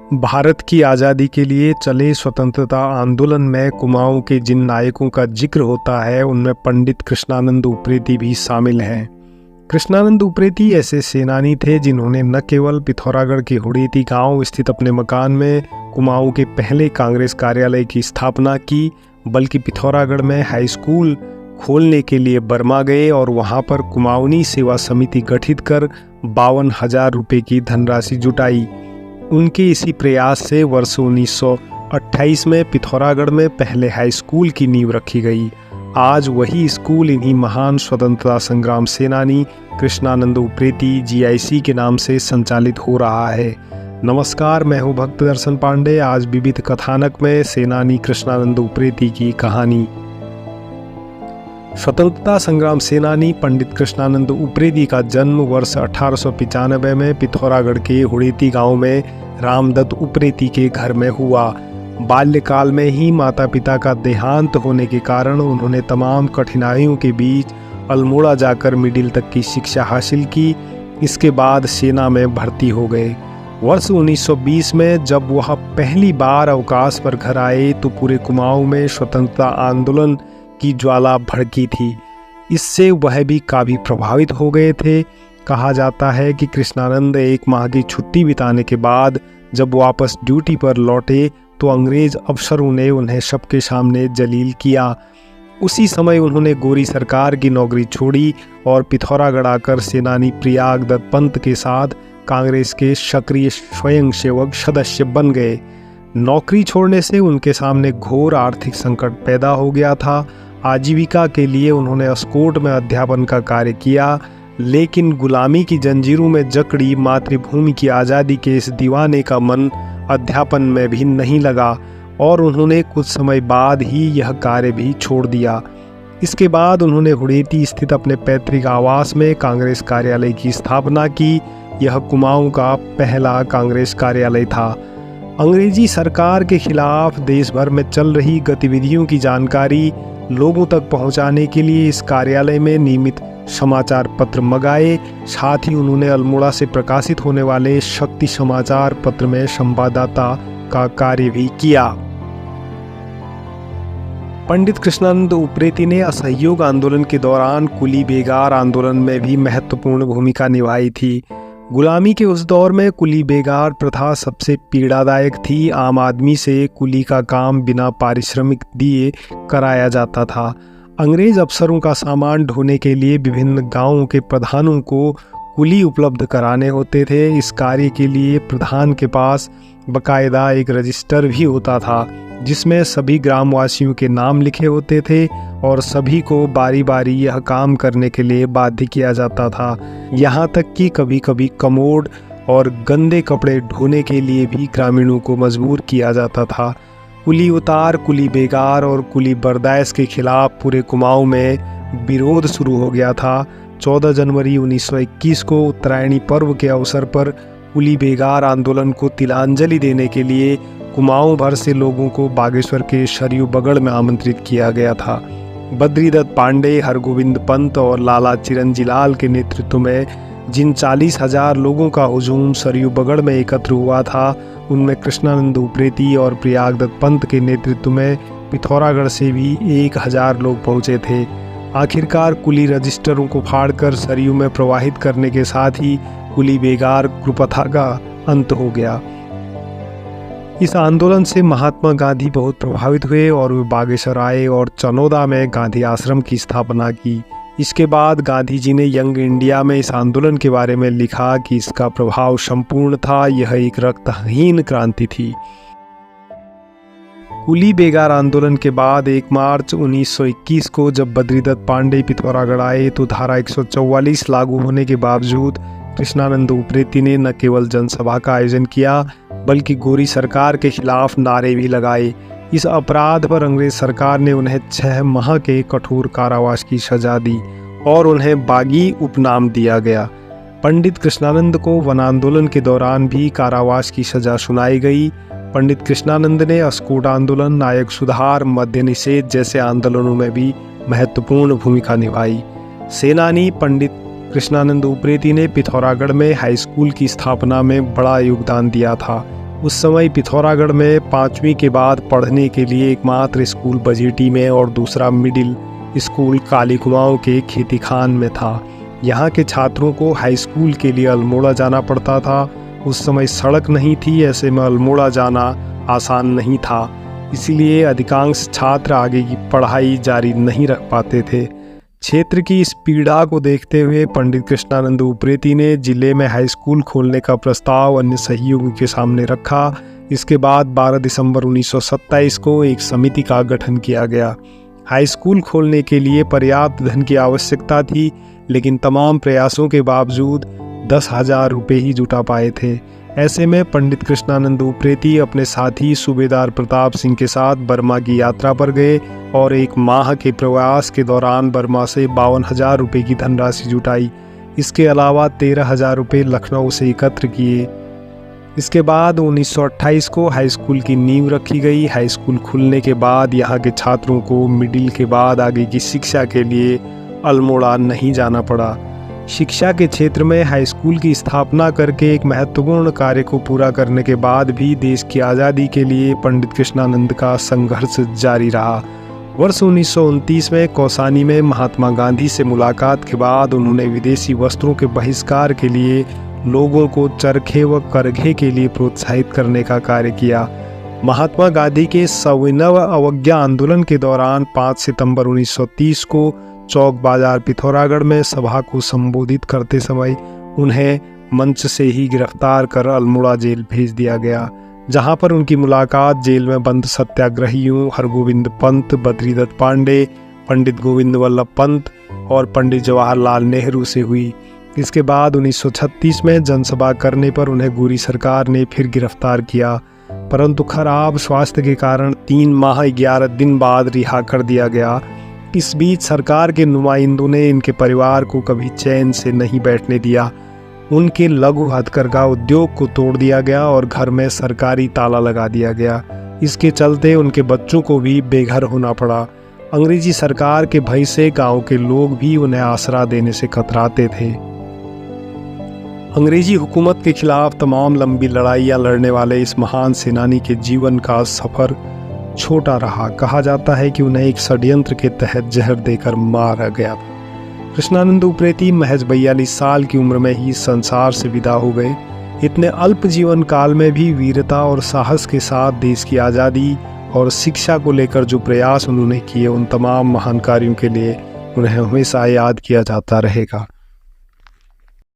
भारत की आज़ादी के लिए चले स्वतंत्रता आंदोलन में कुमाऊं के जिन नायकों का जिक्र होता है उनमें पंडित कृष्णानंद उप्रेती भी शामिल हैं। कृष्णानंद उप्रेती ऐसे सेनानी थे जिन्होंने न केवल पिथौरागढ़ के हुड़ेती गांव स्थित अपने मकान में कुमाऊं के पहले कांग्रेस कार्यालय की स्थापना की, बल्कि पिथौरागढ़ में हाई स्कूल खोलने के लिए बर्मा गए और वहां पर कुमाऊनी सेवा समिति गठित कर 52,000 रुपये की धनराशि जुटाई। उनके इसी प्रयास से वर्ष 1928 में पिथौरागढ़ में पहले हाई स्कूल की नींव रखी गई। आज वही स्कूल इन्हीं महान स्वतंत्रता संग्राम सेनानी कृष्णानंद उप्रेती GIC के नाम से संचालित हो रहा है। नमस्कार, मैं हूँ भक्त दर्शन पांडे। आज विविध कथानक में सेनानी कृष्णानंद उप्रेती की कहानी। स्वतंत्रता संग्राम सेनानी पंडित कृष्णानंद उप्रेती का जन्म वर्ष 1895 में पिथौरागढ़ के हुड़ेती गांव में रामदत्त उप्रेती के घर में हुआ। बाल्यकाल में ही माता पिता का देहांत होने के कारण उन्होंने तमाम कठिनाइयों के बीच अल्मोड़ा जाकर मिडिल तक की शिक्षा हासिल की। इसके बाद सेना में भर्ती हो गए। वर्ष 1920 में जब वह पहली बार अवकाश पर घर आए तो पूरे कुमाऊं में स्वतंत्रता आंदोलन की ज्वाला भड़की थी। इससे वह भी काफ़ी प्रभावित हो गए थे। कहा जाता है कि कृष्णानंद 1 माह की छुट्टी बिताने के बाद जब वापस ड्यूटी पर लौटे तो अंग्रेज अफसरों ने उन्हें सबके सामने जलील किया। उसी समय उन्होंने गोरी सरकार की नौकरी छोड़ी और पिथौरागढ़ आकर सेनानी प्रियाग दत्त पंत के साथ कांग्रेस के सक्रिय स्वयंसेवक सदस्य बन गए। नौकरी छोड़ने से उनके सामने घोर आर्थिक संकट पैदा हो गया था। आजीविका के लिए उन्होंने अस्कोट में अध्यापन का कार्य किया, लेकिन गुलामी की जंजीरों में जकड़ी मातृभूमि की आज़ादी के इस दीवाने का मन अध्यापन में भी नहीं लगा और उन्होंने कुछ समय बाद ही यह कार्य भी छोड़ दिया। इसके बाद उन्होंने हुड़ेती स्थित अपने पैतृक आवास में कांग्रेस कार्यालय की स्थापना की। यह कुमाऊं का पहला कांग्रेस कार्यालय था। अंग्रेजी सरकार के खिलाफ देश भर में चल रही गतिविधियों की जानकारी लोगों तक पहुंचाने के लिए इस कार्यालय में नियमित समाचार पत्र मंगाए। साथ ही उन्होंने अल्मोड़ा से प्रकाशित होने वाले शक्ति समाचार पत्र में संवाददाता का कार्य भी किया। पंडित कृष्णानंद उप्रेती ने असहयोग आंदोलन के दौरान कुली बेगार आंदोलन में भी महत्वपूर्ण भूमिका निभाई थी। गुलामी के उस दौर में कुली बेगार प्रथा सबसे पीड़ादायक थी। आम आदमी से कुली का काम बिना पारिश्रमिक दिए कराया जाता था। अंग्रेज अफसरों का सामान ढोने के लिए विभिन्न गांवों के प्रधानों को कुली उपलब्ध कराने होते थे। इस कार्य के लिए प्रधान के पास बाकायदा एक रजिस्टर भी होता था जिसमें सभी ग्रामवासियों के नाम लिखे होते थे और सभी को बारी बारी यह काम करने के लिए बाध्य किया जाता था। यहाँ तक कि कभी कभी कमोड और गंदे कपड़े ढोने के लिए भी ग्रामीणों को मजबूर किया जाता था। कुली उतार, कुली बेगार और कुली बर्दाश्त के खिलाफ पूरे कुमाऊं में विरोध शुरू हो गया था। 14 जनवरी 1921 को उत्तरायणी पर्व के अवसर पर कुली बेगार आंदोलन को तिलांजलि देने के लिए कुमाऊं भर से लोगों को बागेश्वर के सरयू बगड़ में आमंत्रित किया गया था। बद्रीदत्त पांडे, हरगोविंद पंत और लाला चिरंजीलाल के नेतृत्व में जिन 40,000 लोगों का हुजूम सरयू बगड़ में एकत्र हुआ था, उनमें कृष्णानंद उप्रेती और प्रियाग दत्त पंत के नेतृत्व में पिथौरागढ़ से भी 1,000 लोग पहुंचे थे। आखिरकार कुली रजिस्टरों को फाड़कर सरयू में प्रवाहित करने के साथ ही कुली बेगार कुप्रथा का अंत हो गया। इस आंदोलन से महात्मा गांधी बहुत प्रभावित हुए और वे बागेश्वर आए और चनौदा में गांधी आश्रम की स्थापना की। इसके बाद गांधी जी ने यंग इंडिया में इस आंदोलन के बारे में लिखा कि इसका प्रभाव संपूर्ण था। यह एक रक्तहीन क्रांति थी। कुली बेगार आंदोलन के बाद 1 मार्च 1921 को जब बद्रीदत्त पांडे पिथौरागढ़ आए तो धारा 144 लागू होने के बावजूद कृष्णानंद उप्रेती ने न केवल जनसभा का आयोजन किया बल्कि गोरी सरकार के खिलाफ नारे भी लगाए। इस अपराध पर अंग्रेज सरकार ने उन्हें 6 माह के कठोर कारावास की सजा दी और उन्हें बागी उपनाम दिया गया। पंडित कृष्णानंद को वन आंदोलन के दौरान भी कारावास की सजा सुनाई गई। पंडित कृष्णानंद ने अस्कोट आंदोलन, नायक सुधार, मद्य निषेध जैसे आंदोलनों में भी महत्वपूर्ण भूमिका निभाई। सेनानी पंडित कृष्णानंद उप्रेती ने पिथौरागढ़ में हाई स्कूल की स्थापना में बड़ा योगदान दिया था। उस समय पिथौरागढ़ में 5वीं के बाद पढ़ने के लिए एकमात्र स्कूल बजेटी में और दूसरा मिडिल स्कूल काली कुमाऊं के खेती खान में था। यहाँ के छात्रों को हाई स्कूल के लिए अल्मोड़ा जाना पड़ता था। उस समय सड़क नहीं थी, ऐसे में अल्मोड़ा जाना आसान नहीं था, इसीलिए अधिकांश छात्र आगे की पढ़ाई जारी नहीं रख पाते थे। क्षेत्र की इस पीड़ा को देखते हुए पंडित कृष्णानंद उप्रेती ने जिले में हाई स्कूल खोलने का प्रस्ताव अन्य सहयोगियों के सामने रखा। इसके बाद 12 दिसंबर 1927 को एक समिति का गठन किया गया। हाई स्कूल खोलने के लिए पर्याप्त धन की आवश्यकता थी, लेकिन तमाम प्रयासों के बावजूद 10,000 रुपये ही जुटा पाए थे। ऐसे में पंडित कृष्णानंद उप्रेती अपने साथी सूबेदार प्रताप सिंह के साथ बर्मा की यात्रा पर गए और 1 माह के प्रवास के दौरान बर्मा से 52,000 रुपये की धनराशि जुटाई। इसके अलावा 13,000 रुपये लखनऊ से एकत्र किए। इसके बाद 1928 को हाई स्कूल की नींव रखी गई। हाई स्कूल खुलने के बाद यहाँ के छात्रों को मिडिल के बाद आगे की शिक्षा के लिए अल्मोड़ा नहीं जाना पड़ा। शिक्षा के क्षेत्र में हाई स्कूल की स्थापना करके एक महत्वपूर्ण कार्य को पूरा करने के बाद भी देश की आज़ादी के लिए पंडित कृष्णानंद का संघर्ष जारी रहा। वर्ष 1929 में कौसानी में महात्मा गांधी से मुलाकात के बाद उन्होंने विदेशी वस्त्रों के बहिष्कार के लिए लोगों को चरखे व करघे के लिए प्रोत्साहित करने का कार्य किया। महात्मा गांधी के सविनय अवज्ञा आंदोलन के दौरान 5 सितंबर 1930 को चौक बाजार पिथौरागढ़ में सभा को संबोधित करते समय उन्हें मंच से ही गिरफ्तार कर अल्मोड़ा जेल भेज दिया गया, जहां पर उनकी मुलाकात जेल में बंद सत्याग्रहियों हरगोविंद पंत, बद्रीदत्त पांडे, पंडित गोविंद वल्लभ पंत और पंडित जवाहरलाल नेहरू से हुई। इसके बाद 1936 में जनसभा करने पर उन्हें गोरी सरकार ने फिर गिरफ्तार किया, परंतु खराब स्वास्थ्य के कारण 3 माह 11 दिन बाद रिहा कर दिया गया। इस बीच सरकार के नुमाइंदों ने इनके परिवार को कभी चैन से नहीं बैठने दिया। उनके लघु हथकरघा उद्योग को तोड़ दिया गया और घर में सरकारी ताला लगा दिया गया। इसके चलते उनके बच्चों को भी बेघर होना पड़ा। अंग्रेजी सरकार के भय से गांव के लोग भी उन्हें आसरा देने से कतराते थे। अंग्रेजी हुकूमत के खिलाफ तमाम लंबी लड़ाइयाँ लड़ने वाले इस महान सेनानी के जीवन का सफ़र छोटा रहा। कहा जाता है कि उन्हें एक षड्यंत्र के तहत जहर देकर मारा गया था। कृष्णानंद उप्रेती महज 42 साल की उम्र में ही संसार से विदा हो गए। इतने अल्प जीवन काल में भी वीरता और साहस के साथ देश की आज़ादी और शिक्षा को लेकर जो प्रयास उन्होंने किए, उन तमाम महान कार्यों के लिए उन्हें हमेशा याद किया जाता रहेगा।